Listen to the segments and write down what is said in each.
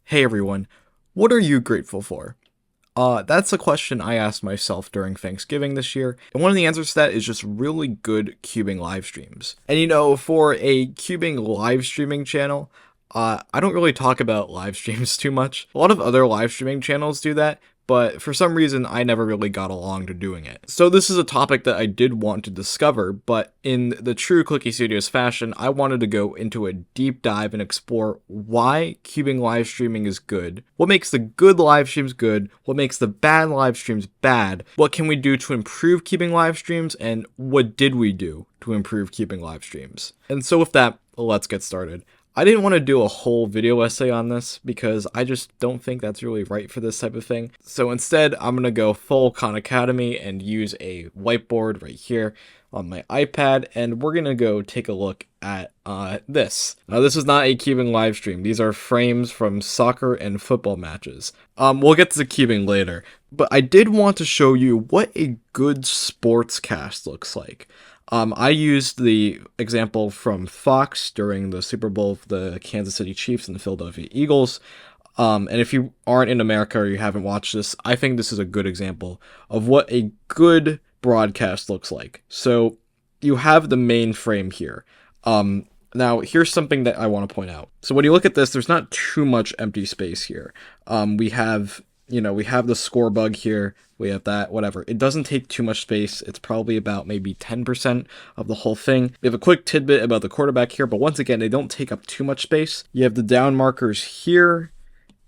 Hey everyone, what are you grateful for? That's a question I asked myself during Thanksgiving this year, and one of the answers to that is just really good cubing live streams. And for a cubing live streaming channel, I don't really talk about live streams too much. A lot of other live streaming channels do that, but for some reason I never really got along to doing it. So this is a topic that I did want to discover, but in the true Clicky Studios fashion, I wanted to go into a deep dive and explore why cubing live streaming is good, what makes the good live streams good, what makes the bad live streams bad, what can we do to improve cubing live streams, and what did we do to improve cubing live streams. And so with that, let's get started. I didn't want to do a whole video essay on this because I just don't think that's really right for this type of thing. So instead, I'm going to go full Khan Academy and use a whiteboard right here on my iPad, and we're going to go take a look at this. Now, this is not a cubing live stream. These are frames from soccer and football matches. We'll get to the cubing later, but I did want to show you what a good sports cast looks like. I used the example from Fox during the Super Bowl of the Kansas City Chiefs and the Philadelphia Eagles. And if you aren't in America or you haven't watched this, I think this is a good example of what a good broadcast looks like. So you have the main frame here. Now, here's something that I want to point out. So when you look at this, there's not too much empty space here. We have the score bug here. We have that, whatever. It doesn't take too much space. It's probably about maybe 10% of the whole thing. We have a quick tidbit about the quarterback here, but once again, they don't take up too much space. You have the down markers here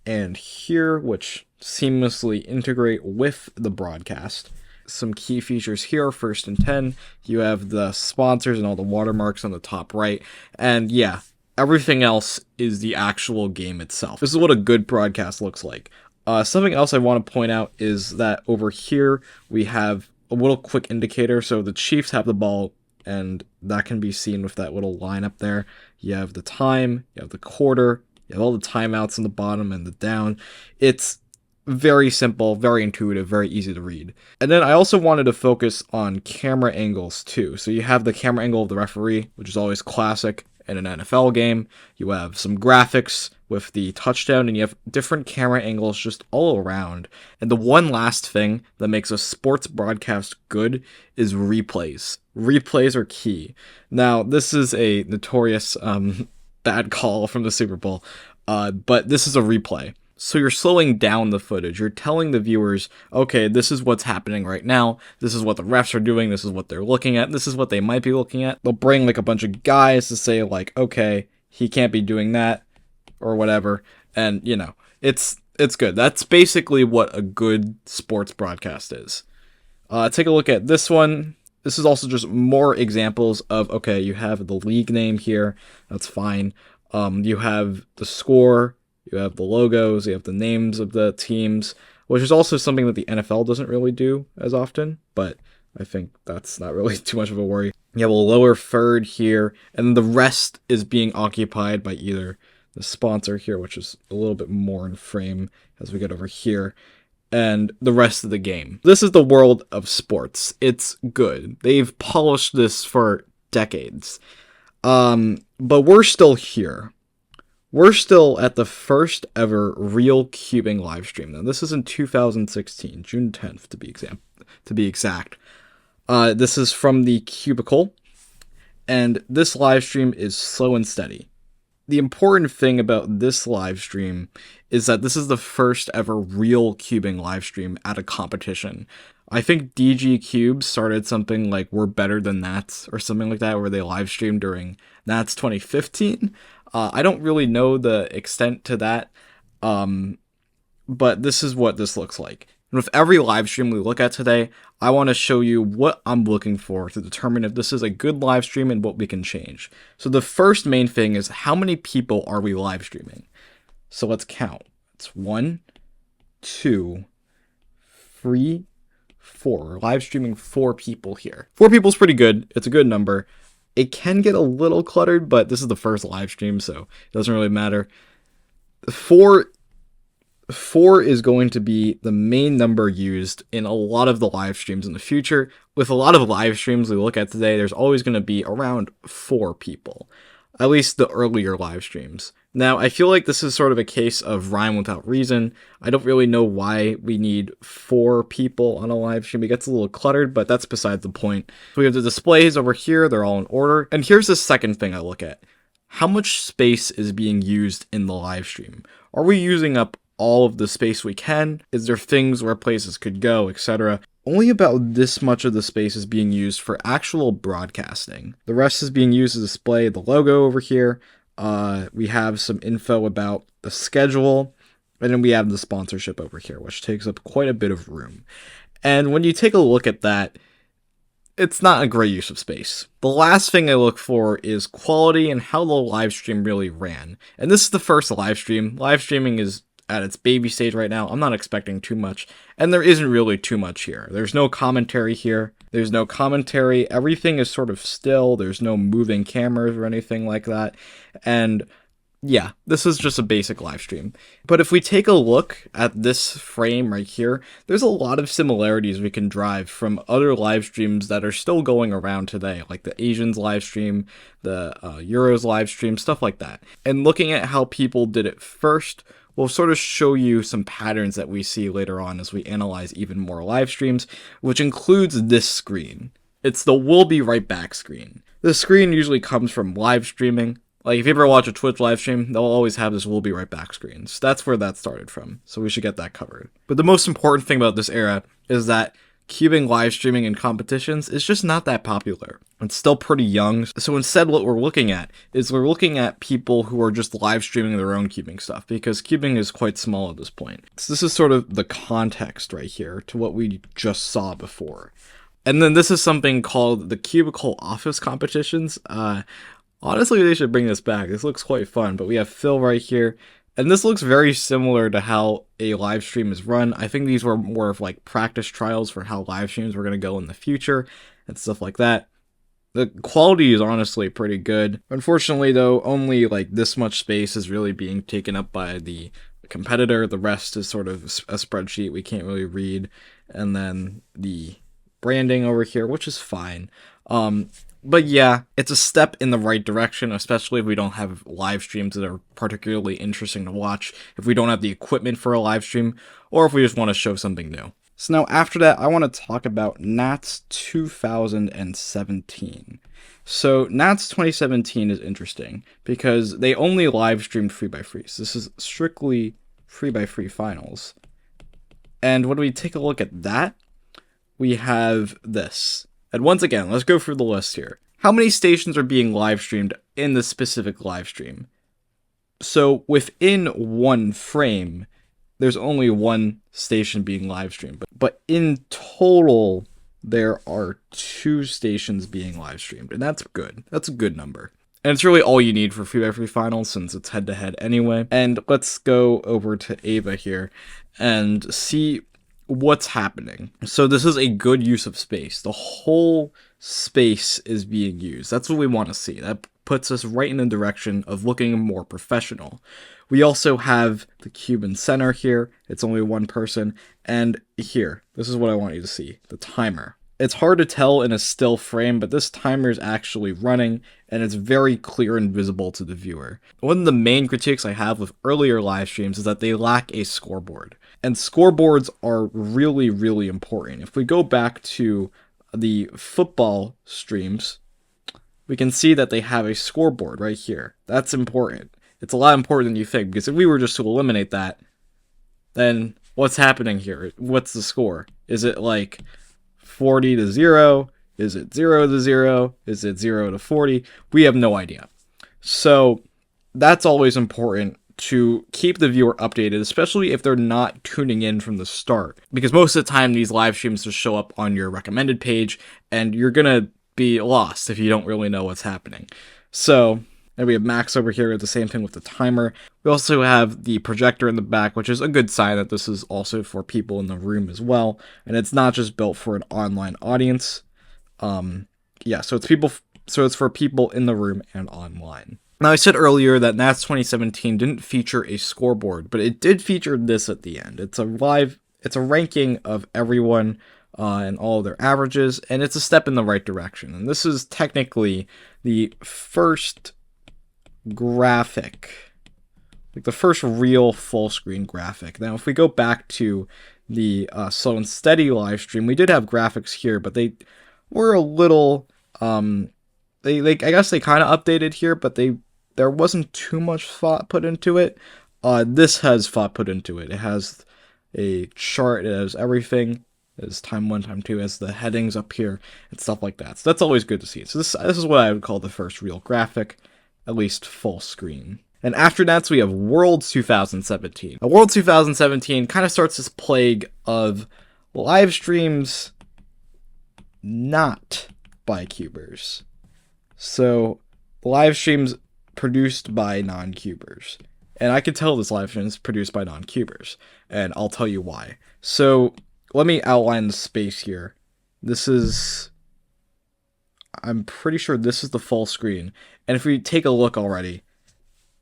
and here, which seamlessly integrate with the broadcast. Some key features here, 1st and 10. You have the sponsors and all the watermarks on the top right. And yeah, everything else is the actual game itself. This is what a good broadcast looks like. Something else I want to point out is that over here we have a little quick indicator. So the Chiefs have the ball, and that can be seen with that little line up there. You have the time, you have the quarter, you have all the timeouts on the bottom and the down. It's very simple, very intuitive, very easy to read. And then I also wanted to focus on camera angles too. So you have the camera angle of the referee, which is always classic in an NFL game. You have some graphics with the touchdown, and you have different camera angles just all around. And the one last thing that makes a sports broadcast good is replays. Replays are key. Now, this is a notorious bad call from the Super Bowl, but this is a replay. So you're slowing down the footage. You're telling the viewers, okay, this is what's happening right now. This is what the refs are doing. This is what they're looking at. This is what they might be looking at. They'll bring like a bunch of guys to say like, okay, he can't be doing that or whatever. And it's good. That's basically what a good sports broadcast is. Take a look at this one. This is also just more examples of, okay, you have the league name here. That's fine. You have the score. You have the logos, you have the names of the teams, which is also something that the NFL doesn't really do as often, but I think that's not really too much of a worry. You have a lower third here, and the rest is being occupied by either the sponsor here, which is a little bit more in frame as we get over here, and the rest of the game. This is the world of sports. It's good. They've polished this for decades. But we're still here. We're still at the first ever real cubing live stream. Now, this is in 2016, June 10th to be exact. This is from the Cubicle, and this live stream is slow and steady. The important thing about this live stream is that this is the first ever real cubing live stream at a competition. I think DG Cubes started something like We're Better Than Nats or something like that, where they live streamed during Nats 2015. I don't really know the extent to that, but this is what this looks like. And with every live stream we look at today, I want to show you what I'm looking for to determine if this is a good live stream and what we can change. So the first main thing is, how many people are we live streaming? So let's count. It's 1, 2, 3, 4. We're live streaming 4 people here. 4 people is pretty good. It's a good number. It can get a little cluttered, but this is the first live stream, so it doesn't really matter. 4 is going to be the main number used in a lot of the live streams in the future. With a lot of live streams we look at today, there's always going to be around 4 people. at least the earlier live streams. Now, I feel like this is sort of a case of rhyme without reason. I don't really know why we need 4 people on a live stream. It gets a little cluttered, but that's beside the point. So we have the displays over here. They're all in order. And here's the second thing I look at. How much space is being used in the live stream? Are we using up all of the space we can? Is there things where places could go, etc.? Only about this much of the space is being used for actual broadcasting. The rest is being used to display the logo over here. We have some info about the schedule, and then we have the sponsorship over here, which takes up quite a bit of room. And when you take a look at that, it's not a great use of space. The last thing I look for is quality and how the live stream really ran. And this is the first live stream. Live streaming is at its baby stage right now. I'm not expecting too much, and there isn't really too much here. There's no commentary here. There's no commentary. Everything is sort of still. There's no moving cameras or anything like that. And yeah, this is just a basic live stream. But if we take a look at this frame right here, there's a lot of similarities we can drive from other live streams that are still going around today, like the Asians live stream, the Euros live stream, stuff like that. And looking at how people did it first will sort of show you some patterns that we see later on as we analyze even more live streams, which includes this screen. It's the "we'll be right back" screen. This screen usually comes from live streaming. Like, if you ever watch a Twitch live stream, they'll always have this "we'll be right back" screen. So that's where that started from. So we should get that covered. But the most important thing about this era is that cubing live streaming in competitions is just not that popular. It's still pretty young. So instead, what we're looking at is we're looking at people who are just live streaming their own cubing stuff, because cubing is quite small at this point. So this is sort of the context right here to what we just saw before. And then this is something called the Cubicle Office Competitions. Honestly, they should bring this back. This looks quite fun, but we have Phil right here. And this looks very similar to how a live stream is run. I think these were more of like practice trials for how live streams were going to go in the future and stuff like that. The quality is honestly pretty good. Unfortunately, though, only like this much space is really being taken up by the competitor. The rest is sort of a spreadsheet we can't really read. And then the branding over here, which is fine. But yeah, it's a step in the right direction, especially if we don't have live streams that are particularly interesting to watch, if we don't have the equipment for a live stream, or if we just want to show something new. So now after that, I want to talk about Nats 2017. So Nats 2017 is interesting because they only live streamed free by free. So this is strictly free by free finals. And when we take a look at that, we have this. And once again, let's go through the list here. How many stations are being live streamed in this specific live stream? So within one frame, there's only one station being live streamed. But in total, there are 2 stations being live streamed. And that's good. That's a good number. And it's really all you need for free by free finals since it's head to head anyway. And let's go over to Ava here and see what's happening. So this is a good use of space. The whole space is being used. That's what we want to see. That puts us right in the direction of looking more professional. We also have the cube in center here. It's only one person. And here, this is what I want you to see, the timer. It's hard to tell in a still frame, but this timer is actually running, and it's very clear and visible to the viewer. One of the main critiques I have with earlier live streams is that they lack a scoreboard. And scoreboards are really, really important. If we go back to the football streams, we can see that they have a scoreboard right here. That's important. It's a lot important than you think, because if we were just to eliminate that, then what's happening here? What's the score? Is it like 40-0? Is it 0-0? Is it 0-40? We have no idea. So that's always important to keep the viewer updated, especially if they're not tuning in from the start. Because most of the time, these live streams just show up on your recommended page, and you're gonna be lost if you don't really know what's happening. So, and we have Max over here, the same thing with the timer. We also have the projector in the back, which is a good sign that this is also for people in the room as well. And it's not just built for an online audience. Yeah, so it's for people in the room and online. Now, I said earlier that Nats 2017 didn't feature a scoreboard, but it did feature this at the end. It's a ranking of everyone and all of their averages, and it's a step in the right direction. And this is technically the first graphic. Like the first real full screen graphic. Now, if we go back to the slow and steady live stream, we did have graphics here, but they were a little, I guess they kind of updated here, but there wasn't too much thought put into it. This has thought put into it. It has a chart, it has everything. It has time 1, time 2, it has the headings up here, and stuff like that. So that's always good to see. So this is what I would call the first real graphic, at least full screen. And after that, we have Worlds 2017. Now, Worlds 2017 kind of starts this plague of live streams not by cubers. So, live streams produced by non-cubers. And I can tell this live stream is produced by non-cubers, and I'll tell you why. So, let me outline the space here. I'm pretty sure this is the full screen. And if we take a look already,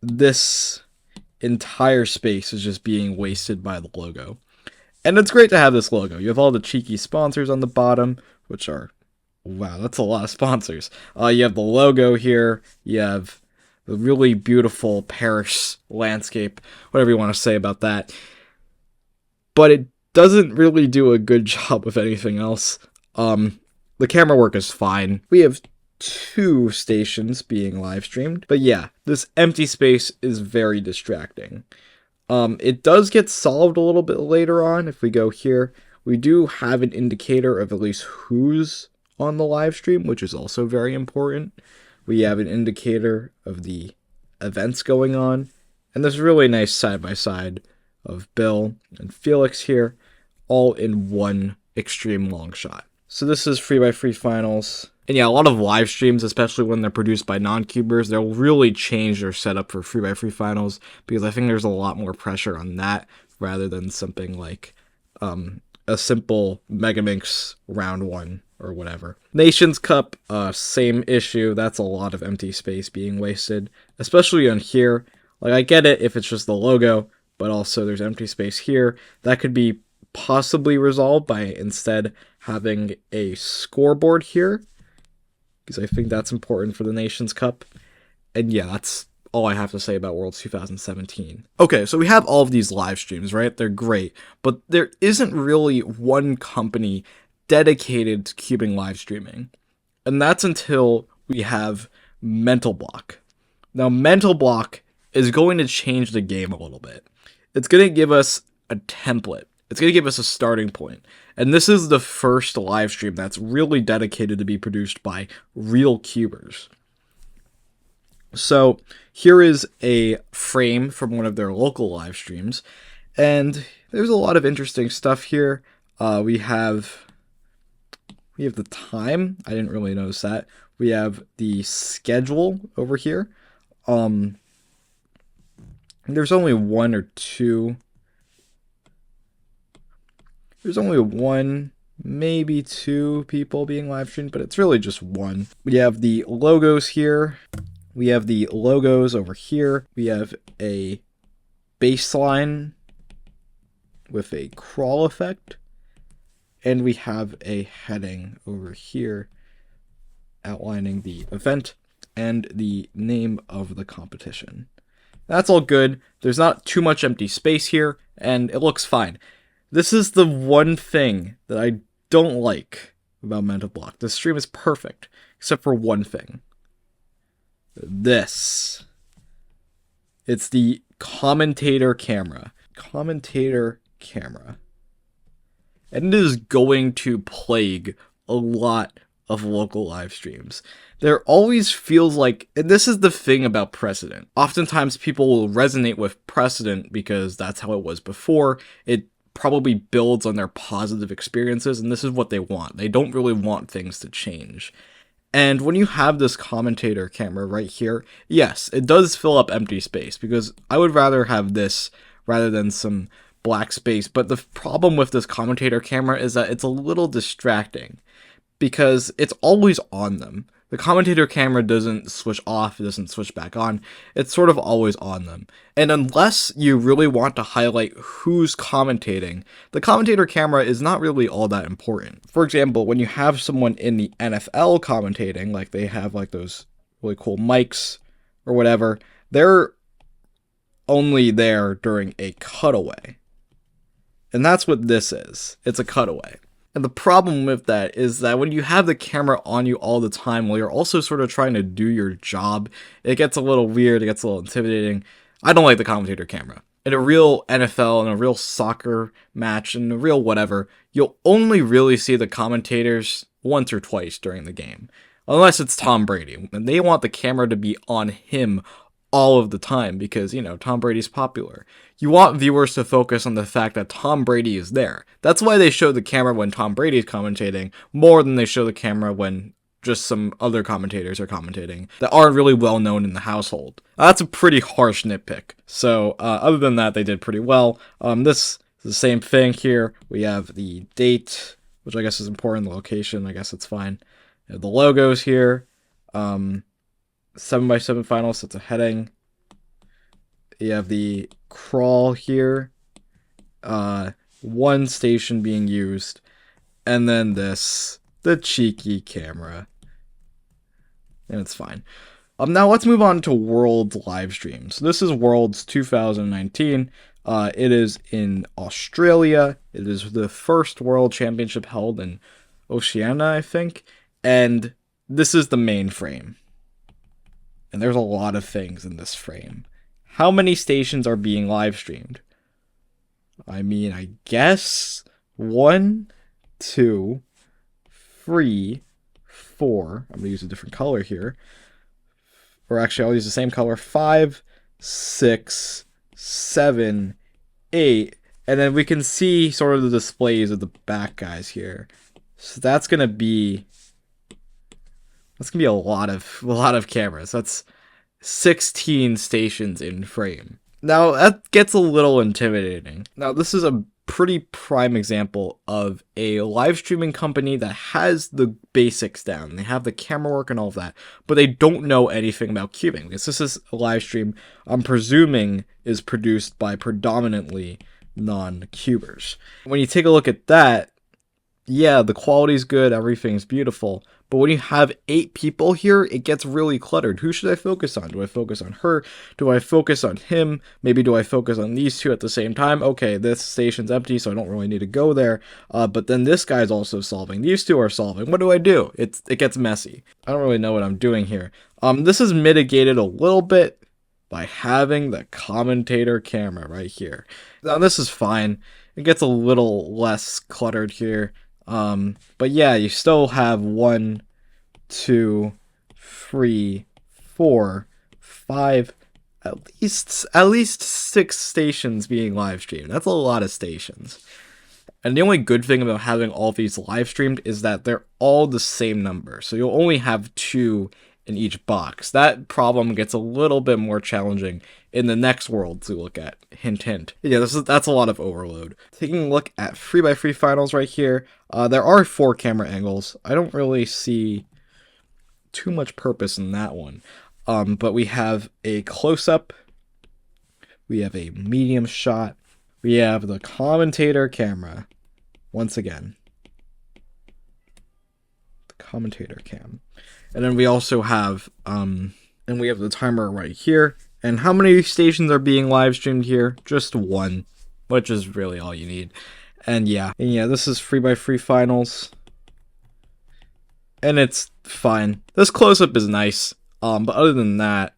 this entire space is just being wasted by the logo. And it's great to have this logo. You have all the cheeky sponsors on the bottom, which are, wow, that's a lot of sponsors. You have the logo here. You have the really beautiful Paris landscape, whatever you want to say about that. But it doesn't really do a good job with anything else. The camera work is fine. We have 2 stations being live streamed. But yeah, this empty space is very distracting. It does get solved a little bit later on. If we go here, we do have an indicator of at least who's on the live stream, which is also very important. We have an indicator of the events going on. And there's a really nice side-by-side of Bill and Felix here, all in one extreme long shot. So this is 3x3 finals. And yeah, a lot of live streams, especially when they're produced by non-cubers, they'll really change their setup for 3x3 finals, because I think there's a lot more pressure on that rather than something like a simple Megaminx round 1 or whatever. Nations Cup, same issue. That's a lot of empty space being wasted, especially on here. Like, I get it if it's just the logo, but also there's empty space here. That could be possibly resolved by instead having a scoreboard here, because I think that's important for the Nations Cup. And yeah, that's all I have to say about Worlds 2017. Okay, so we have all of these live streams, right? They're great, but there isn't really one company dedicated to cubing live streaming. And that's until we have MentalBlock. Now, MentalBlock is going to change the game a little bit. It's going to give us a template. It's going to give us a starting point. And this is the first live stream that's really dedicated to be produced by real cubers. So here is a frame from one of their local live streams. And there's a lot of interesting stuff here. We have the time. I didn't really notice that. We have the schedule over here. There's only one or two. There's only one, maybe 2 people being live streamed, but it's really just one. We have the logos here. We have the logos over here. We have a baseline with a crawl effect. And we have a heading over here outlining the event and the name of the competition. That's all good. There's not too much empty space here, and it looks fine. This is the one thing that I don't like about MentalBlock. The stream is perfect, except for one thing. This. It's the commentator camera. Commentator camera. And it is going to plague a lot of local live streams. There always feels like, and this is the thing about precedent. Oftentimes people will resonate with precedent because that's how it was before. It probably builds on their positive experiences, and this is what they want. They don't really want things to change. And when you have this commentator camera right here, yes, it does fill up empty space, because I would rather have this rather than some black space. But the problem with this commentator camera is that it's a little distracting, because it's always on them. The commentator camera doesn't switch off, it doesn't switch back on, it's sort of always on them. And unless you really want to highlight who's commentating, the commentator camera is not really all that important. For example, when you have someone in the NFL commentating, like they have like those really cool mics or whatever, they're only there during a cutaway. And that's what this is. It's a cutaway. And the problem with that is that when you have the camera on you all the time while you're also sort of trying to do your job, it gets a little weird, it gets a little intimidating. I don't like the commentator camera. In a real NFL, in a real soccer match, in a real whatever, you'll only really see the commentators once or twice during the game. Unless it's Tom Brady. And they want the camera to be on him all of the time because, Tom Brady's popular. You want viewers to focus on the fact that Tom Brady is there. That's why they show the camera when Tom Brady is commentating more than they show the camera when just some other commentators are commentating that aren't really well known in the household. That's a pretty harsh nitpick. So other than that, they did pretty well. This is the same thing here. We have the date, which I guess is important, the location, I guess it's fine. The logos here. 7x7 finals, that's a heading. You have the crawl here. One station being used. And then this, the cheeky camera. And it's fine. Now let's move on to Worlds live streams. This is Worlds 2019. It is in Australia. It is the first World Championship held in Oceania, I think. And this is the main frame. And there's a lot of things in this frame. How many stations are being live streamed? I mean, I guess 1, 2, 3, 4. I'm going to use a different color here. Or actually, I'll use the same color. 5, 6, 7, 8. And then we can see sort of the displays of the back guys here. So that's going to be a lot of cameras. That's 16 stations in frame. Now, that gets a little intimidating. Now, this is a pretty prime example of a live streaming company that has the basics down. They have the camera work and all of that, but they don't know anything about cubing, because this is a live stream I'm presuming is produced by predominantly non-cubers. When you take a look at that, yeah, the quality's good, everything's beautiful, but when you have 8 people here, it gets really cluttered. Who should I focus on? Do I focus on her? Do I focus on him? Maybe do I focus on these two at the same time? Okay, this station's empty, so I don't really need to go there. But then this guy's also solving. These two are solving. What do I do? It gets messy. I don't really know what I'm doing here. This is mitigated a little bit by having the commentator camera right here. Now, this is fine. It gets a little less cluttered here. But yeah, you still have 1, 2, 3, 4, 5, at least 6 stations being live streamed. That's a lot of stations. And the only good thing about having all these live streamed is that they're all the same number. So you'll only have 2 in each box. That problem gets a little bit more challenging in the next world to look at. Hint, hint. Yeah, that's a lot of overload. Taking a look at 3x3 finals right here, there are 4 camera angles. I don't really see too much purpose in that one. But we have a close-up, we have a medium shot, we have the commentator camera, once again. The commentator cam. And then we also have, and we have the timer right here. And how many stations are being live streamed here? Just 1, which is really all you need. And yeah, this is 3x3 finals. And it's fine. This close-up is nice. But other than that,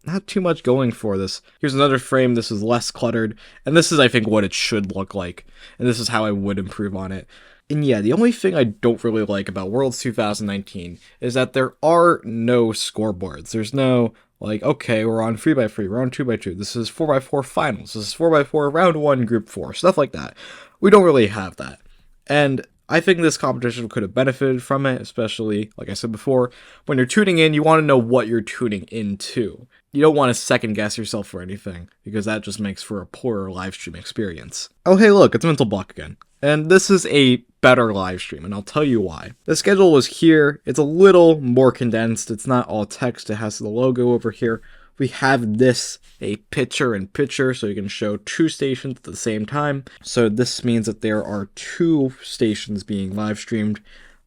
not too much going for this. Here's another frame. This is less cluttered. And this is, I think, what it should look like. And this is how I would improve on it. And yeah, the only thing I don't really like about Worlds 2019 is that there are no scoreboards. There's no, like, okay, we're on 3x3, we're on 2x2, this is 4x4 finals, this is 4x4 round 1, group 4, stuff like that. We don't really have that. And I think this competition could have benefited from it, especially, like I said before, when you're tuning in, you want to know what you're tuning into. You don't want to second guess yourself or anything, because that just makes for a poorer live stream experience. Oh hey look, it's MentalBlock again. And this is a better live stream, and I'll tell you why. The schedule is here. It's a little more condensed. It's not all text. It has the logo over here. We have this, a picture-in-picture, so you can show 2 stations at the same time. So this means that there are 2 stations being live streamed.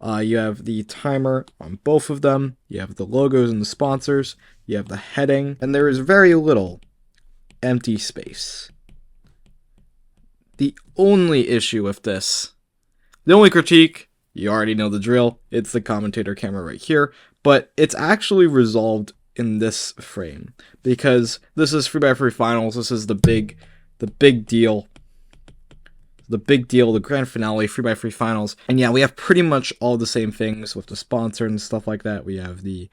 You have the timer on both of them. You have the logos and the sponsors. you have the heading, and there is very little empty space. The only issue with this, the only critique, you already know the drill, it's the commentator camera right here, but it's actually resolved in this frame, because this is 3x3 finals, this is the big deal, the grand finale, 3x3 finals. And yeah, we have pretty much all the same things with the sponsor and stuff like that. We have the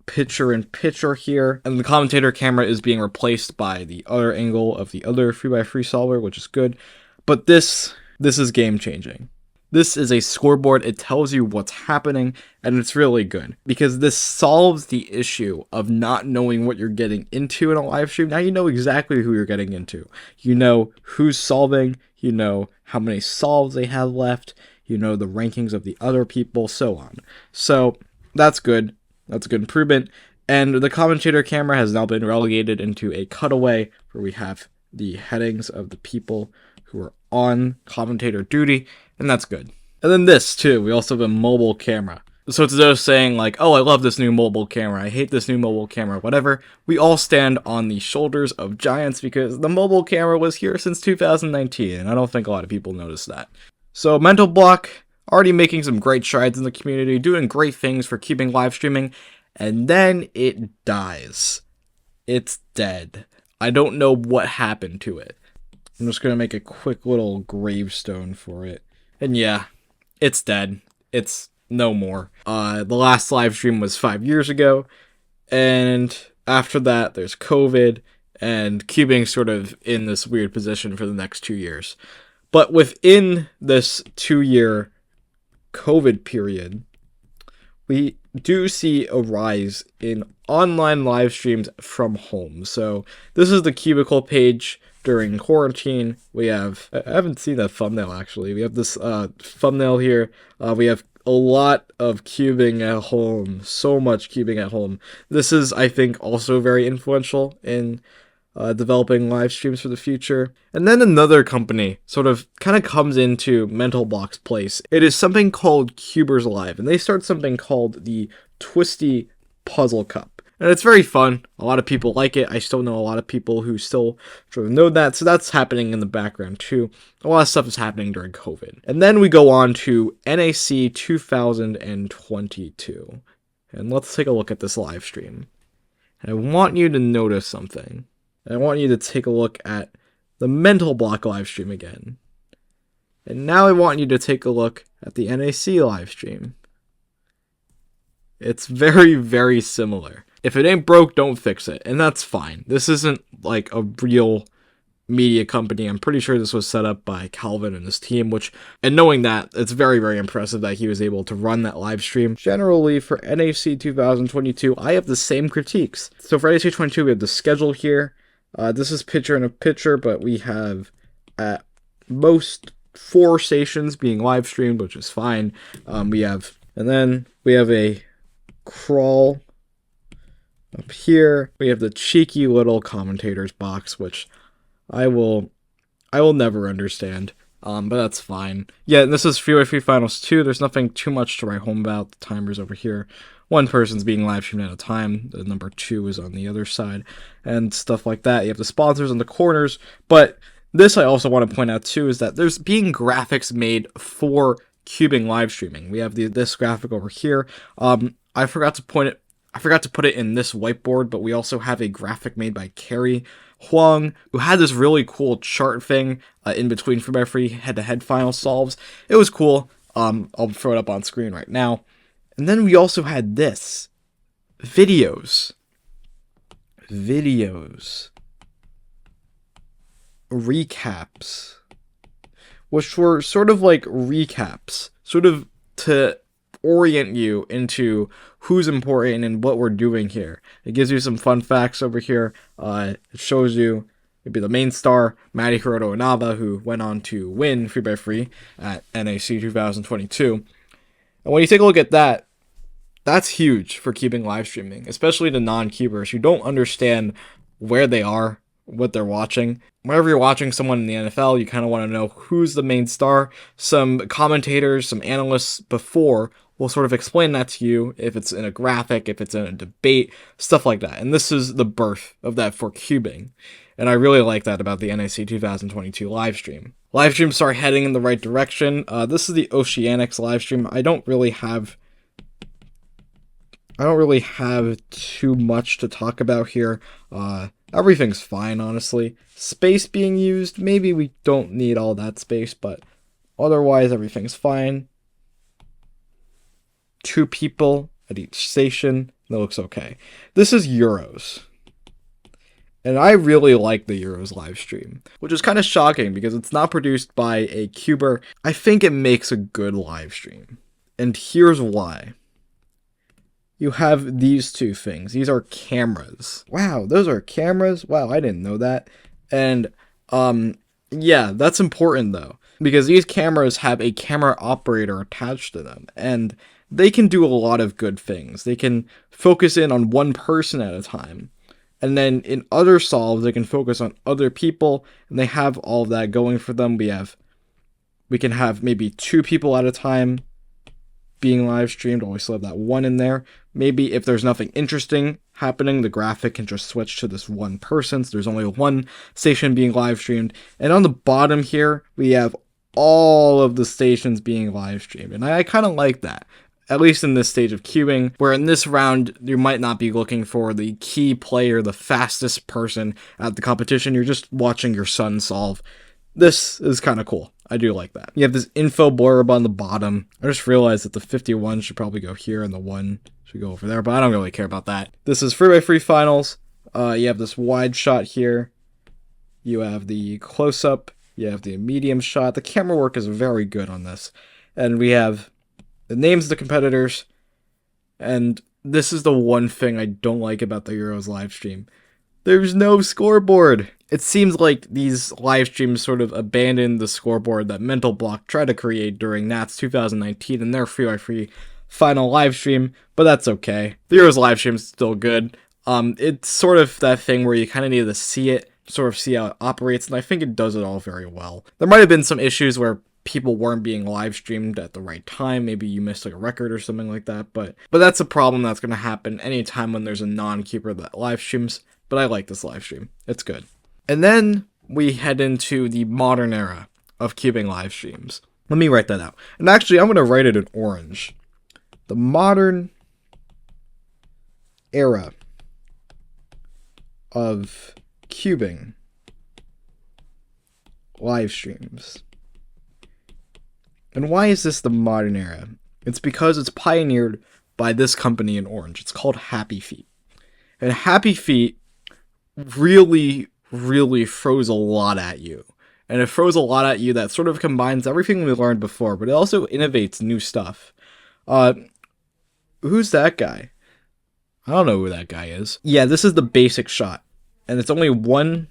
picture-in-picture here, and the commentator camera is being replaced by the other angle of the other 3x3 solver, which is good. But this is game-changing. This is a scoreboard. It tells you what's happening, and it's really good because this solves the issue of not knowing what you're getting into in a live stream. Now you know exactly who you're getting into. You know who's solving, you know how many solves they have left, you know the rankings of the other people, so on. So that's good. That's a good improvement. And the commentator camera has now been relegated into a cutaway where we have the headings of the people who are on commentator duty, and that's good. And then this too, we also have a mobile camera. So it's those saying like, oh, I love this new mobile camera, I hate this new mobile camera, whatever. We all stand on the shoulders of giants because the mobile camera was here since 2019, and I don't think a lot of people noticed that. So MentalBlock, already making some great strides in the community, doing great things for keeping live streaming, and then it dies. It's dead. I don't know what happened to it. I'm just going to make a quick little gravestone for it. And yeah, it's dead. It's no more. The last live stream was 5 years ago, and after that there's COVID, and cubing sort of in this weird position for the next 2 years. But within this 2-year COVID period, we do see a rise in online live streams from home. So this is the cubicle page during quarantine. We have, I haven't seen that thumbnail actually. We have this thumbnail here. We have a lot of cubing at home, so much cubing at home. This is, I think, also very influential in developing live streams for the future. And then another company sort of kind of comes into MentalBlock's place. It is something called CubersLive, and they start something called the Twisty Puzzle Cup. And it's very fun. A lot of people like it. I still know a lot of people who still sort of know that. So that's happening in the background too. A lot of stuff is happening during COVID. And then we go on to NAC 2022. And let's take a look at this live stream. And I want you to notice something. I want you to take a look at the MentalBlock live stream again. And now I want you to take a look at the NAC live stream. It's very, very similar. If it ain't broke, don't fix it. And that's fine. This isn't like a real media company. I'm pretty sure this was set up by Calvin and his team, and knowing that, it's very, very impressive that he was able to run that live stream. Generally, for NAC 2022, I have the same critiques. So for NAC 22, we have the schedule here. This is picture-in-a-picture, but we have at most 4 stations being live streamed, which is fine. And then we have a crawl up here. We have the cheeky little commentators box, which I will never understand. But that's fine. Yeah, and this is 3x3 Finals 2. There's nothing too much to write home about. The timer's over here. One person's being live streamed at a time. The number 2 is on the other side. And stuff like that. You have the sponsors in the corners. But this I also want to point out too is that there's being graphics made for cubing live streaming. We have this graphic over here. I forgot to put it in this whiteboard, but we also have a graphic made by Carrie Huang, who had this really cool chart thing in between 3x3 head-to-head final solves. It was cool. I'll throw it up on screen right now. And then we also had this. Videos. Recaps. Which were sort of like recaps. Sort of to orient you into who's important and what we're doing here. It gives you some fun facts over here. It shows you maybe the main star, Maddie Hiroto Inaba, who went on to win 3x3 at NAC 2022. And when you take a look at that, that's huge for keeping live streaming, especially to non-cubers who don't understand where they are, what they're watching. Whenever you're watching someone in the NFL, you kind of want to know who's the main star. Some commentators, some analysts before will sort of explain that to you if it's in a graphic, if it's in a debate, stuff like that. And this is the birth of that for cubing. And I really like that about the NAC 2022 livestream. Livestreams start heading in the right direction. This is the Oceanics livestream. I don't really have too much to talk about here. Everything's fine, honestly. Space being used, maybe we don't need all that space, but otherwise everything's fine. 2 people at each station, that looks okay. This is Euros. And I really like the Euros live stream, which is kind of shocking because it's not produced by a Cuber. I think it makes a good live stream. And here's why. You have these 2 things. These are cameras. Wow, those are cameras? Wow, I didn't know that. And, yeah, that's important though, because these cameras have a camera operator attached to them, and they can do a lot of good things. They can focus in on one person at a time. And then in other solves, they can focus on other people, and they have all of that going for them. We can have maybe 2 people at a time being live streamed. Always still have that 1 in there. Maybe if there's nothing interesting happening, the graphic can just switch to this 1 person. So there's only 1 station being live streamed. And on the bottom here, we have all of the stations being live streamed. And I kind of like that. At least in this stage of queuing, where in this round, you might not be looking for the key player, the fastest person at the competition. You're just watching your son solve. This is kind of cool. I do like that. You have this info blurb on the bottom. I just realized that the 51 should probably go here and the 1 should go over there, but I don't really care about that. This is 3x3 finals. You have this wide shot here. You have the close-up. You have the medium shot. The camera work is very good on this. And we have the names of the competitors, and this is the one thing I don't like about the Euros live stream. There's no scoreboard. It seems like these live streams sort of abandoned the scoreboard that MentalBlock tried to create during NATS 2019 in their 3x3 final live stream, but that's okay. The Euros live stream is still good. It's sort of that thing where you kind of need to see it, sort of see how it operates, and I think it does it all very well. There might have been some issues where people weren't being live streamed at the right time. Maybe you missed like a record or something like that, but that's a problem that's going to happen anytime when there's a non-keeper that live streams. But I like this live stream. It's good. And then we head into the modern era of cubing live streams. Let me write that out. And actually, I'm going to write it in orange. The modern era of cubing live streams. And why is this the modern era? It's because it's pioneered by this company in orange. It's called HappyFt. And HappyFt really throws a lot at you. And it throws a lot at you that sort of combines everything we learned before, but it also innovates new stuff. Who's that guy? I don't know who that guy is. Yeah, this is the basic shot. And it's only 1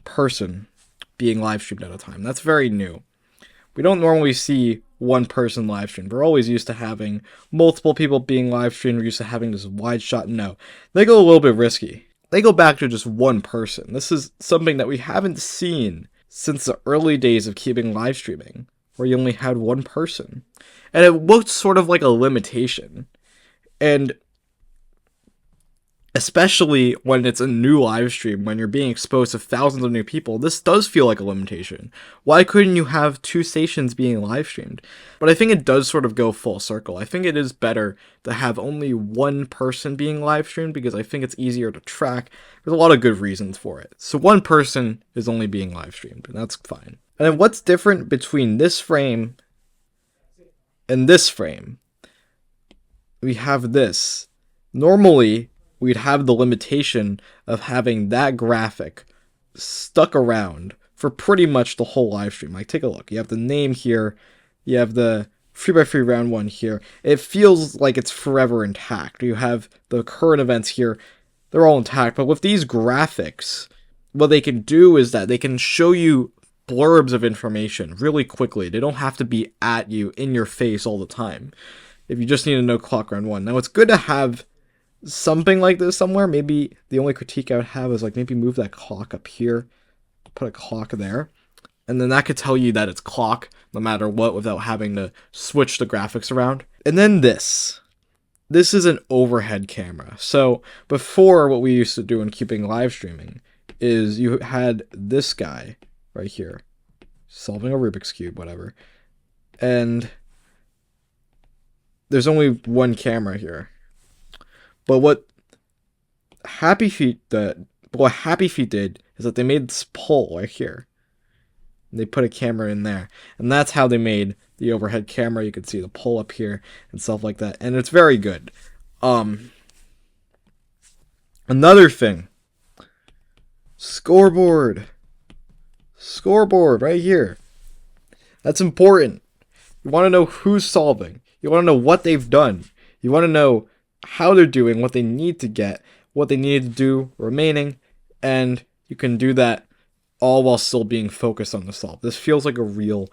person being live streamed at a time. That's very new. We don't normally see 1 person live streamed. We're always used to having multiple people being live streamed. We're used to having this wide shot. No, they go a little bit risky. They go back to just 1 person. This is something that we haven't seen since the early days of keeping live streaming, where you only had 1 person. And it looked sort of like a limitation. And especially when it's a new live stream, when you're being exposed to thousands of new people, this does feel like a limitation. Why couldn't you have 2 stations being live streamed? But I think it does sort of go full circle. I think it is better to have only 1 person being live streamed because I think it's easier to track. There's a lot of good reasons for it. So 1 person is only being live streamed, and that's fine. And then what's different between this frame and this frame? We have this. Normally, we'd have the limitation of having that graphic stuck around for pretty much the whole live stream. Like, take a look. You have the name here. You have the 3x3 round 1 here. It feels like it's forever intact. You have the current events here. They're all intact. But with these graphics, what they can do is that they can show you blurbs of information really quickly. They don't have to be at you, in your face all the time. If you just need to know clock round 1. Now, it's good to have something like this somewhere. Maybe the only critique I would have is like maybe move that clock up here, put a clock there, and then that could tell you that it's clock no matter what without having to switch the graphics around. And then this. This is an overhead camera. So before, what we used to do in keeping live streaming is you had this guy right here solving a Rubik's Cube, whatever. And there's only one camera here. But what HappyFt did is that they made this pole right here. And they put a camera in there. And that's how they made the overhead camera. You can see the pole up here and stuff like that. And it's very good. Another thing. Scoreboard. Scoreboard right here. That's important. You want to know who's solving. You want to know what they've done. You want to know how they're doing, what they need to get, what they need to do remaining, and you can do that all while still being focused on the solve. This feels like a real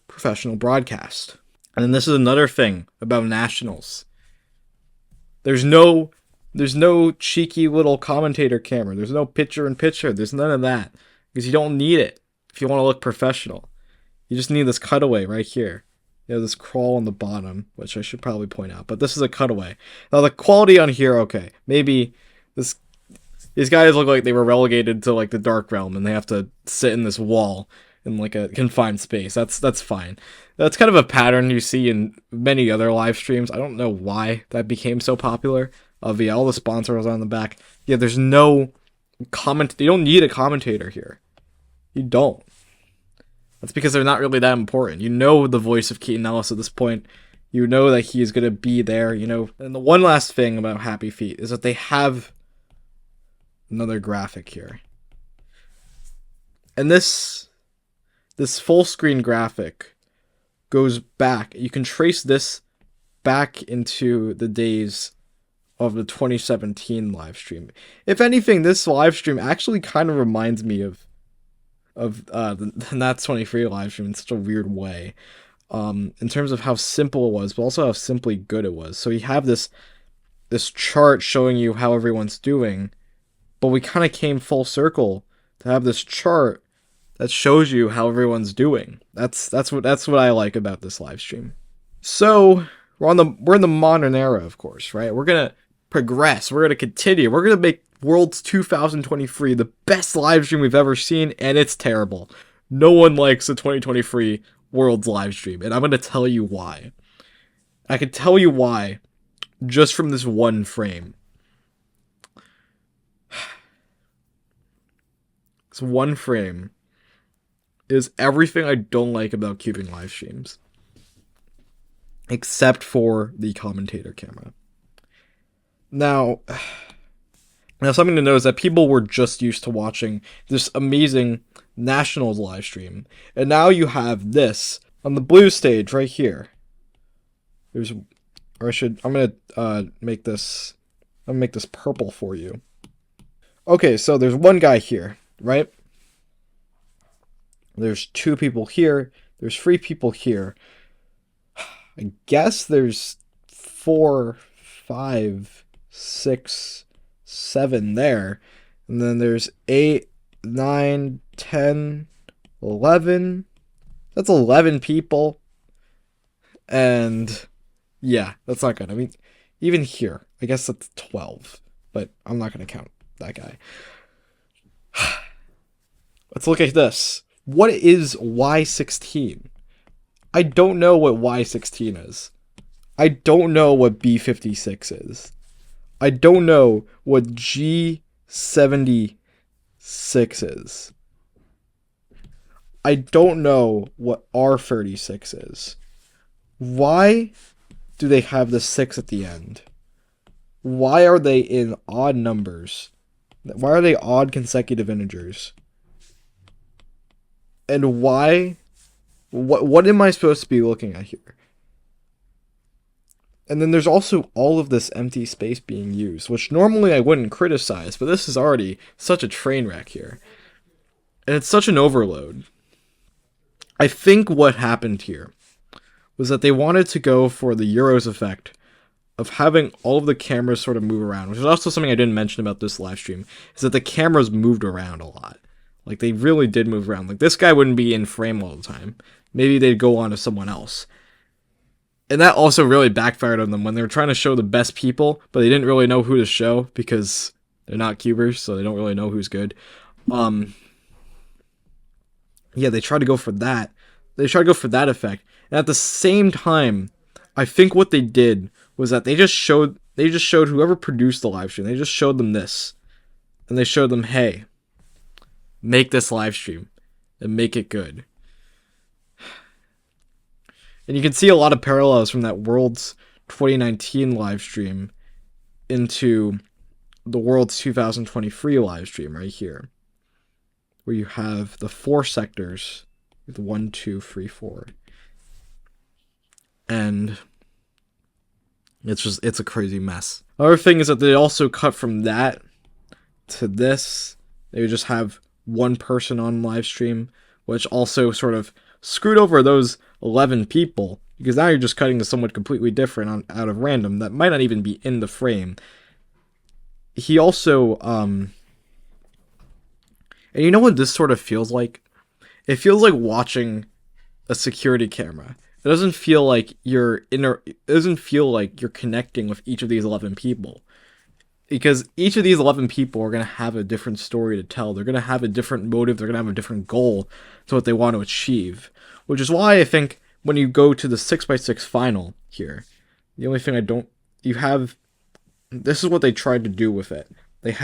professional broadcast. And then this is another thing about nationals. There's no cheeky little commentator camera. There's no picture-in-picture. There's none of that. Because you don't need it if you want to look professional. You just need this cutaway right here. You know, this crawl on the bottom, which I should probably point out. But this is a cutaway. Now, the quality on here, okay. Maybe these guys look like they were relegated to, like, the Dark Realm, and they have to sit in this wall in, like, a confined space. That's fine. That's kind of a pattern you see in many other live streams. I don't know why that became so popular. Via all the sponsors on the back. Yeah, there's no comment. You don't need a commentator here. You don't. That's because they're not really that important. You know the voice of Keaton Ellis at this point. You know that he's going to be there, you know. And the one last thing about HappyFt is that they have another graphic here. And this full screen graphic goes back. You can trace this back into the days of the 2017 live stream. If anything, this live stream actually kind of reminds me of the That's 23 live stream in such a weird way. In terms of how simple it was, but also how simply good it was. So you have this chart showing you how everyone's doing, but we kind of came full circle to have this chart that shows you how everyone's doing. That's what I like about this live stream. So we're in the modern era, of course, right? We're gonna progress. We're gonna continue. We're gonna make Worlds 2023 the best live stream we've ever seen, and it's terrible. No one likes the 2023 Worlds live stream, and I'm gonna tell you why. I can tell you why just from this one frame. This one frame is everything I don't like about cubing live streams, except for the commentator camera. Now something to note is that people were just used to watching this amazing Nationals live stream, and now you have this on the blue stage right here. I'm gonna make this purple for you. Okay, so there's one guy here, right? There's 2 people here. There's 3 people here. I guess there's 4, 5, 6, 7 there. And then there's 8, 9, 10, 11. That's 11 people. And yeah, that's not good. I mean, even here, I guess that's 12. But I'm not going to count that guy. Let's look at this. What is Y16? I don't know what Y16 is. I don't know what B56 is. I don't know what G76 is. I don't know what R36 is. Why do they have the 6 at the end? Why are they in odd numbers? Why are they odd consecutive integers? And why? What am I supposed to be looking at here? And then there's also all of this empty space being used, which normally I wouldn't criticize, but this is already such a train wreck here. And it's such an overload. I think what happened here was that they wanted to go for the Euros effect of having all of the cameras sort of move around, which is also something I didn't mention about this live stream, is that the cameras moved around a lot. Like, they really did move around. Like, this guy wouldn't be in frame all the time. Maybe they'd go on to someone else. And that also really backfired on them when they were trying to show the best people, but they didn't really know who to show because they're not cubers, so they don't really know who's good. Yeah, they tried to go for that. They tried to go for that effect. And at the same time, I think what they did was that they just showed whoever produced the live stream, they just showed them this. And they showed them, hey, make this live stream and make it good. And you can see a lot of parallels from that Worlds 2019 live stream into the Worlds 2023 live stream right here, where you have the 4 sectors with 1, 2, 3, 4, and it's a crazy mess. Other thing is that they also cut from that to this. They would just have one person on live stream, which also sort of screwed over those 11 people, because now you're just cutting to someone completely different out of random that might not even be in the frame. He also, and you know what this sort of feels like? It feels like watching a security camera. It doesn't feel like it doesn't feel like you're connecting with each of these 11 people. Because each of these 11 people are going to have a different story to tell. They're going to have a different motive. They're going to have a different goal to what they want to achieve. Which is why I think when you go to the 6x6 final here, the only thing this is what they tried to do with it. They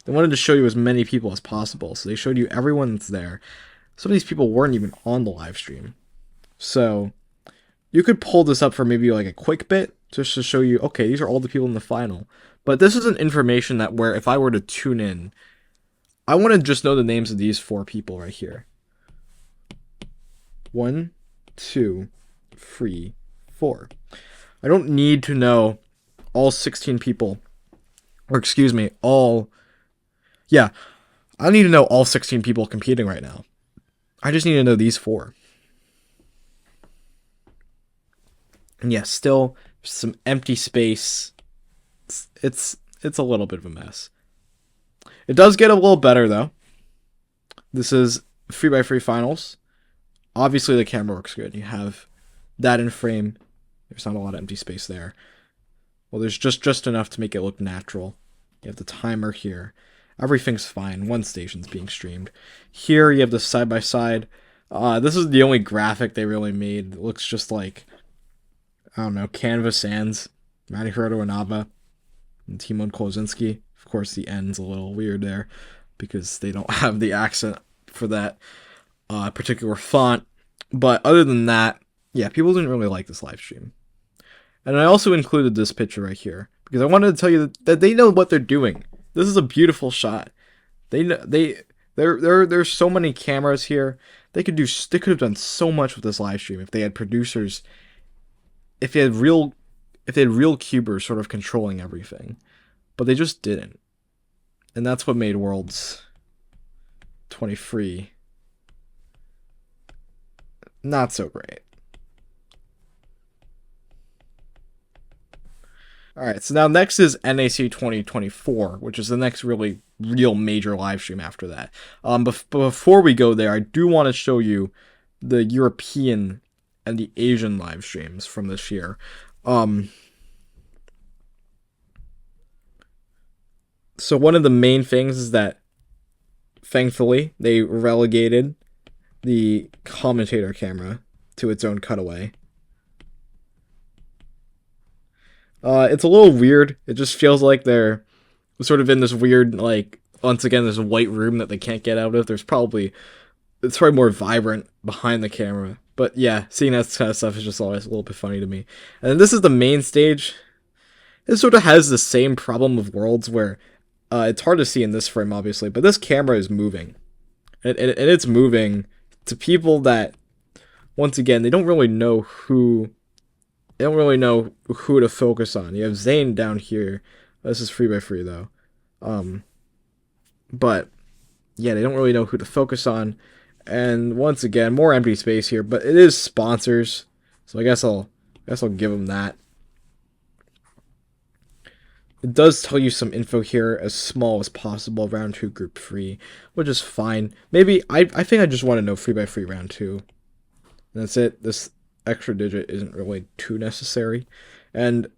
wanted to show you as many people as possible. So they showed you everyone that's there. Some of these people weren't even on the live stream. So you could pull this up for maybe like a quick bit just to show you, okay, these are all the people in the final. But this isn't information that where if I were to tune in, I want to just know the names of these 4 people right here. 1, 2, 3, 4. I don't need to know all 16 people, or excuse me, I don't need to know all 16 people competing right now. I just need to know these 4. And yes, still some empty space. It's a little bit of a mess. It does get a little better though. This is 3x3 finals. Obviously the camera works good. You have that in frame. There's not a lot of empty space there. Well, there's just enough to make it look natural. You have the timer here. Everything's fine. One station's being streamed. Here you have the side-by-side. This is the only graphic they really made. It looks just like, I don't know, Canvas Sands, Manihiroto Inaba, and Timon Kozinski. Of course, the end's a little weird there because they don't have the accent for that particular font. But other than that, yeah, people didn't really like this live stream. And I also included this picture right here because I wanted to tell you that they know what they're doing. This is a beautiful shot. There's so many cameras here. They could have done so much with this live stream if they had producers, if they had real cubers sort of controlling everything. But they just didn't. And that's what made Worlds 23 not so great. Alright, so now next is NAC 2024, which is the next real major live stream after that. Before we go there, I do want to show you the European and the Asian live streams from this year. So one of the main things is that, thankfully, they relegated the commentator camera to its own cutaway. It's a little weird. It just feels like they're sort of in this weird, like, once again, this white room that they can't get out of. It's probably more vibrant behind the camera. But yeah, seeing that kind of stuff is just always a little bit funny to me. And then this is the main stage. It sort of has the same problem of Worlds where it's hard to see in this frame, obviously, but this camera is moving. And it's moving to people that, once again, they don't really know who to focus on. You have Zane down here. This is 3x3 though. But yeah, they don't really know who to focus on. And once again, more empty space here, but it is sponsors. So I guess I'll give them that. It does tell you some info here, as small as possible, round 2, group 3, which is fine. Maybe, I think I just want to know 3x3 round 2. And that's it. extra digit isn't really too necessary. And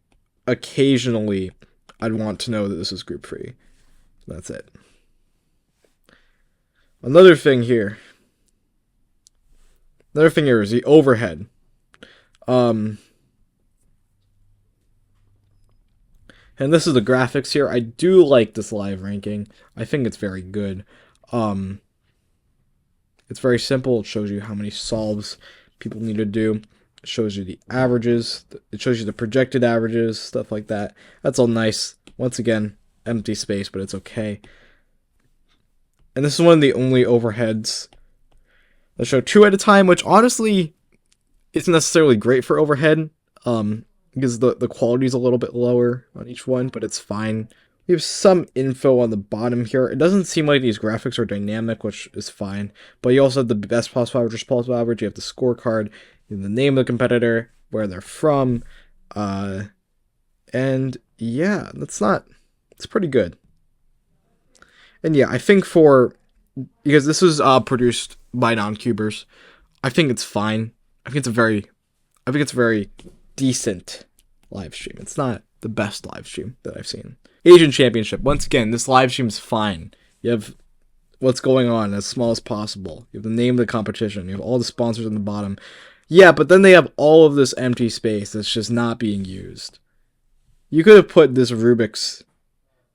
occasionally, I'd want to know that this is group free. That's it. Another thing here is the overhead. And this is the graphics here. I do like this live ranking. I think it's very good. It's very simple. It shows you how many solves people need to do. It shows you the averages. It shows you the projected averages, stuff like that. That's all nice. Once again, empty space, but it's okay. And this is one of the only overheads that show 2 at a time, which honestly isn't necessarily great for overhead, because the quality is a little bit lower on each one, but it's fine. We have some info on the bottom here. It doesn't seem like these graphics are dynamic, which is fine, but you also have the best possible average, worst possible average. You have the scorecard, you have the name of the competitor, where they're from, and yeah, it's pretty good. And yeah, I think because this was produced by non-cubers, I think it's fine. I think it's a very decent live stream. It's not the best live stream that I've seen. Asian Championship. Once again, this live stream's fine. You have what's going on as small as possible. You have the name of the competition. You have all the sponsors on the bottom. Yeah, but then they have all of this empty space that's just not being used. You could have put this Rubik's.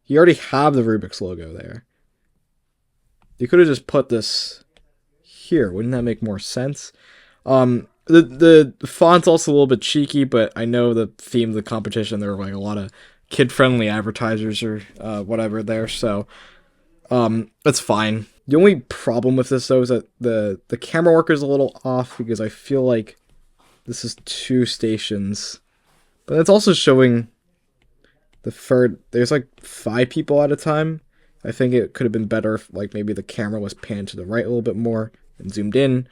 You already have the Rubik's logo there. You could have just put this here. Wouldn't that make more sense? The font's also a little bit cheeky, but I know the theme of the competition, there were like a lot of kid-friendly advertisers or whatever there, so that's fine. The only problem with this, though, is that the camera work is a little off, because I feel like this is 2 stations. But it's also showing there's like 5 people at a time. I think it could have been better if like maybe the camera was panned to the right a little bit more and zoomed in.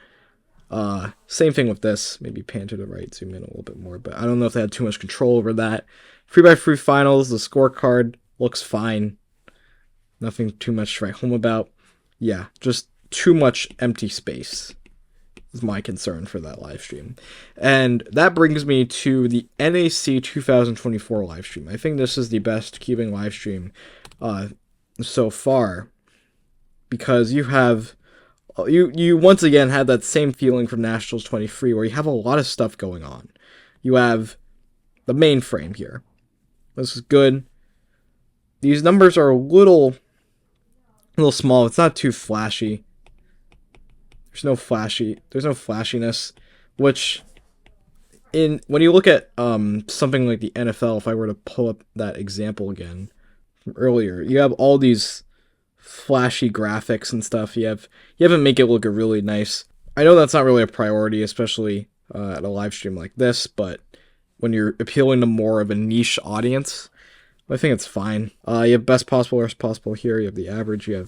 Same thing with this, maybe pan to the right, zoom in a little bit more, but I don't know if they had too much control over that. 3x3 finals, the scorecard looks fine. Nothing too much to write home about. Yeah, just too much empty space is my concern for that live stream. And that brings me to the NAC 2024 live stream. I think this is the best cubing live stream so far, because you have you once again have that same feeling from Nationals 23, where you have a lot of stuff going on. You have the mainframe here. This is good. These numbers are a little small. It's not too flashy. There's no flashiness, which when you look at something like the NFL, if I were to pull up that example again from earlier, you have all these flashy graphics and stuff. You have to make it look really nice. I know that's not really a priority, especially at a live stream like this, but when you're appealing to more of a niche audience, I think it's fine. You have best possible, worst possible here. You have the average. You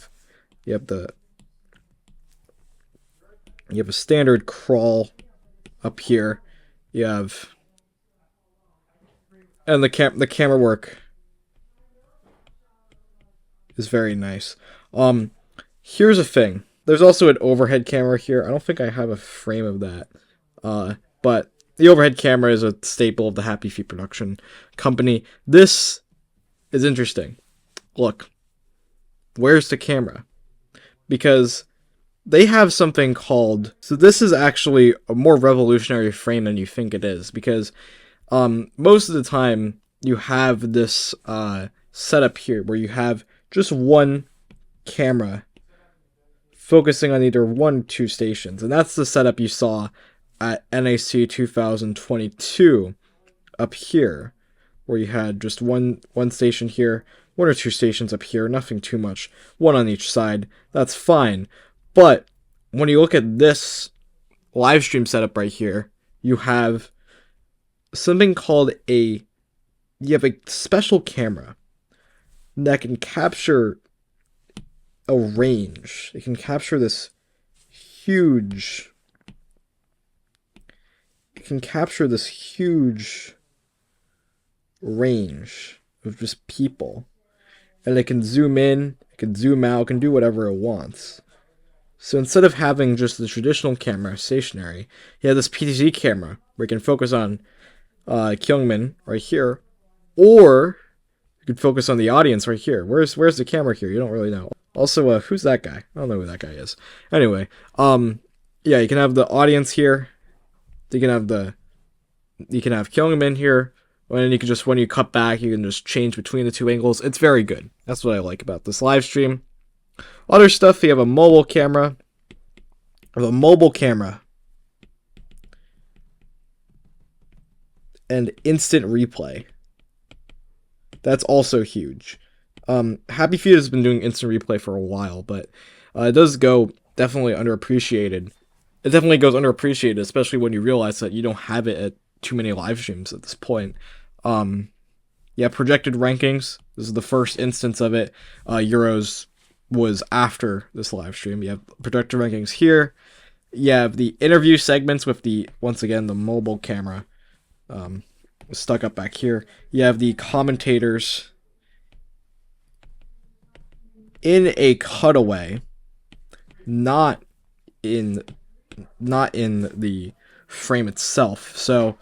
have a standard crawl up here. You have, and the camera work is very nice. Here's a thing. There's also an overhead camera here. I don't think I have a frame of that. But the overhead camera is a staple of the HappyFt production company. This is interesting. Look, where's the camera? Because they have something called, so this is actually a more revolutionary frame than you think it is, because most of the time you have this setup here where you have just one camera focusing on either 1 or 2 stations, and that's the setup you saw at NAC 2022 up here, where you had just one station here, 1 or 2 stations up here, nothing too much, 1 on each side. That's fine. But when you look at this live stream setup right here, you have something called you have a special camera that can capture a range. It can capture this huge range of just people. And it can zoom in, it can zoom out, it can do whatever it wants. So instead of having just the traditional camera, stationary, you have this PTZ camera where you can focus on Kyungmin right here, or you can focus on the audience right here. Where's the camera here? You don't really know. Also, who's that guy? I don't know who that guy is. Anyway, yeah, you can have the audience here. You can have Kyungmin here. And you can just, when you cut back, you can just change between the two angles. It's very good. That's what I like about this live stream. Other stuff, you have a mobile camera. And instant replay. That's also huge. HappyFt has been doing instant replay for a while, but it does go definitely underappreciated. It definitely goes underappreciated, especially when you realize that you don't have it at too many live streams at this point. Yeah, projected rankings. This is the first instance of it. Euros was after this live stream. You have projected rankings here. You have the interview segments with the, once again, the mobile camera stuck up back here. You have the commentators in a cutaway, not in the frame itself. So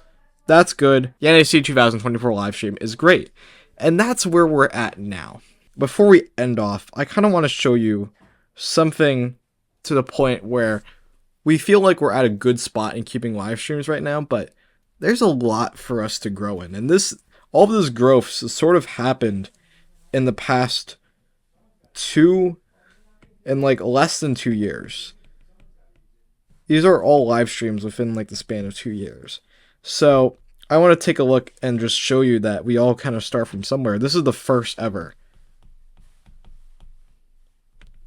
that's good. The NAC 2024 live stream is great. And that's where we're at now. Before we end off, I kind of want to show you something to the point where we feel like we're at a good spot in keeping live streams right now, but there's a lot for us to grow in. And all of this growth sort of happened in the past less than 2 years. These are all live streams within like the span of 2 years. So I want to take a look and just show you that we all kind of start from somewhere. This is the first ever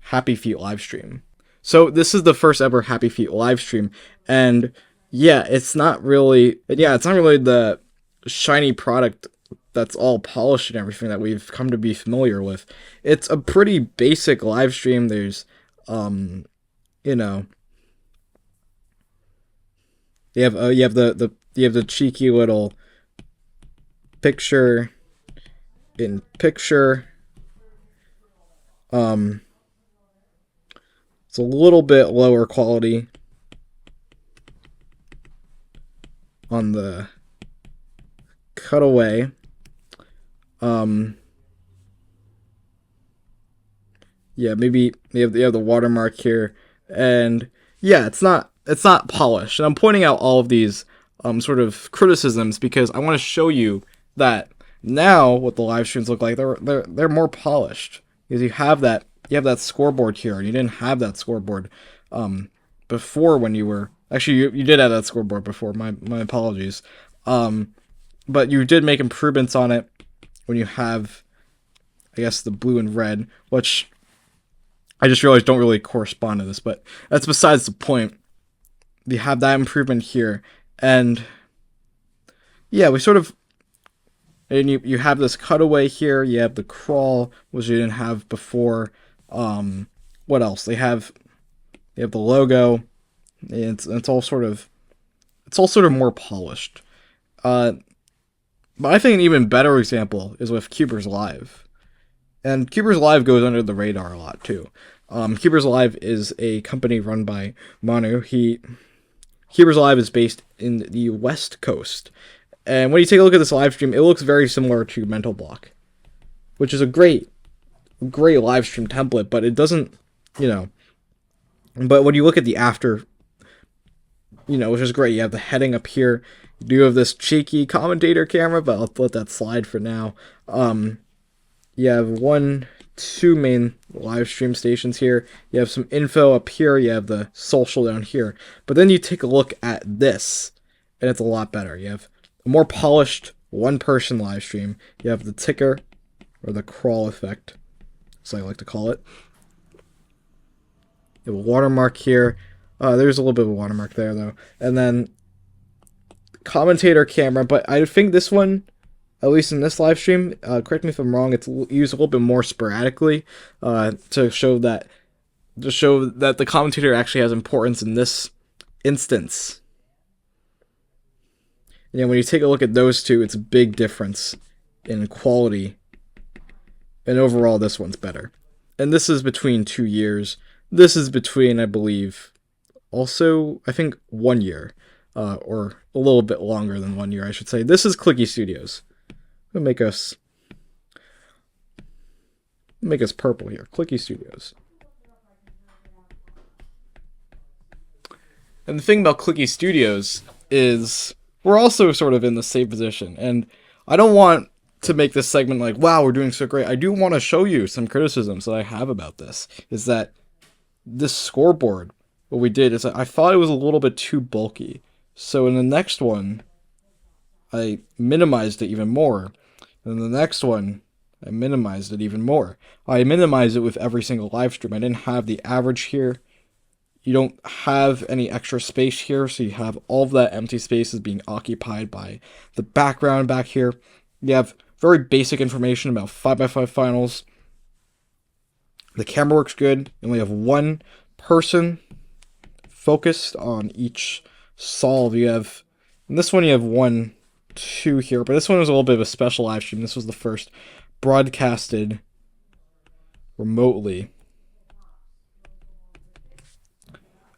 HappyFt live stream. So this is the first ever HappyFt live stream, and yeah, it's not really the shiny product that's all polished and everything that we've come to be familiar with. It's a pretty basic live stream. There's you have the cheeky little picture in picture. It's a little bit lower quality on the cutaway. Yeah, maybe you have the watermark here, and yeah, it's not polished. And I'm pointing out all of these sort of criticisms because I want to show you that now what the live streams look like, they're more polished, because you have that scoreboard here, and you didn't have that scoreboard before. When you were actually you did have that scoreboard before. My apologies. But you did make improvements on it when you have, I guess, the blue and red, which I just realized don't really correspond to this, but that's besides the point. You have that improvement here, and yeah, we sort of, and you have this cutaway here. You have the crawl, which you didn't have before. What else? They have the logo. It's all sort of more polished. But I think an even better example is with CubersLive. And CubersLive goes under the radar a lot too. CubersLive is a company run by Manu. CubersLive is based in the West Coast. And when you take a look at this live stream, it looks very similar to MentalBlock, which is a great live stream template, but it doesn't, but when you look at the after, which is great. You have the heading up here. You do have this cheeky commentator camera, but I'll let that slide for now. You have two main live stream stations here. You have some info up here. You have the social down here. But then you take a look at this, and it's a lot better. You have a more polished one-person live stream. You have the ticker, or the crawl effect, as I like to call it. You have a watermark here. There's a little bit of a watermark there, though. And then commentator camera, but I think this one, at least in this live stream, correct me if I'm wrong, it's used a little bit more sporadically to show that the commentator actually has importance in this instance. And when you take a look at those two, it's a big difference in quality. And overall, this one's better. And this is between 2 years. This is between, I believe, also, I think 1 year. or a little bit longer than 1 year, I should say. This is Clicky Studios. I'm gonna make us purple here. Clicky Studios. And the thing about Clicky Studios is we're also sort of in the same position, and I don't want to make this segment like, wow, we're doing so great. I do want to show you some criticisms that I have about this. Is that this scoreboard, what we did is I thought it was a little bit too bulky. So in the next one, I minimized it even more. And the next one, I minimized it even more. I minimized it with every single live stream. I didn't have the average here. You don't have any extra space here, so you have all of that empty space is being occupied by the background back here. You have very basic information about 5x5 finals. The camera works good, and we have one person focused on each solve. You have, in this one you have 1, 2 here, but this one was a little bit of a special live stream. This was the first broadcasted remotely.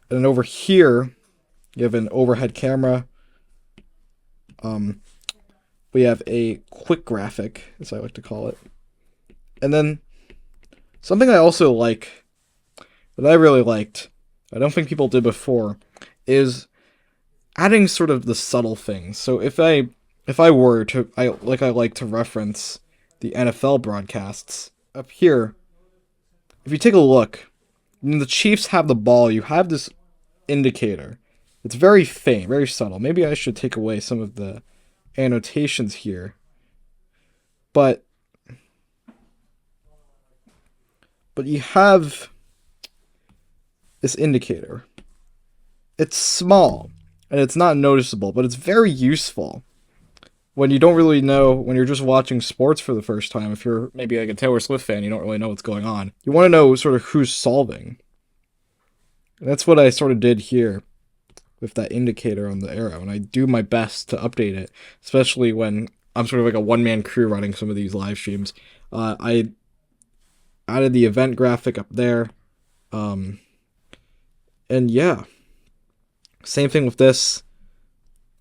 And then over here, you have an overhead camera. We have a quick graphic, as I like to call it. And then something I also like, that I really liked, I don't think people did before, is adding sort of the subtle things. So if I were to, I like to reference the NFL broadcasts up here. If you take a look, when the Chiefs have the ball, you have this indicator. It's very faint, very subtle. Maybe I should take away some of the annotations here. But you have this indicator. It's small, and it's not noticeable, but it's very useful when you don't really know, when you're just watching sports for the first time. If you're maybe like a Taylor Swift fan, you don't really know what's going on. You want to know sort of who's solving. And that's what I sort of did here with that indicator on the arrow, and I do my best to update it, especially when I'm sort of like a one-man crew running some of these live streams. I added the event graphic up there, and yeah, same thing with this.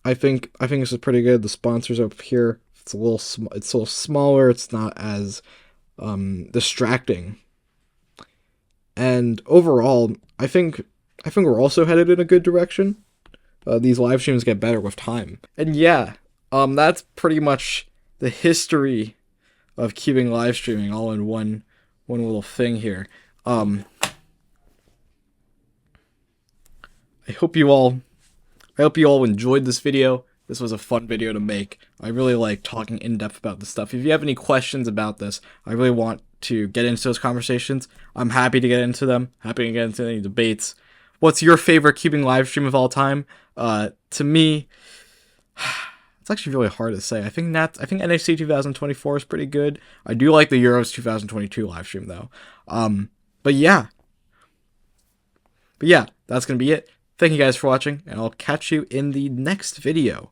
I think this is pretty good. The sponsors up here, it's a little smaller. It's not as distracting, and overall, I think we're also headed in a good direction. These live streams get better with time. And yeah, that's pretty much the history of keeping live streaming all in one little thing here. I hope you all enjoyed this video. This was a fun video to make. I really like talking in depth about this stuff. If you have any questions about this, I really want to get into those conversations. I'm happy to get into them. Happy to get into any debates. What's your favorite cubing live stream of all time? To me, it's actually really hard to say. I think NXT 2024 is pretty good. I do like the Euros 2022 live stream though. But yeah, that's gonna be it. Thank you guys for watching, and I'll catch you in the next video.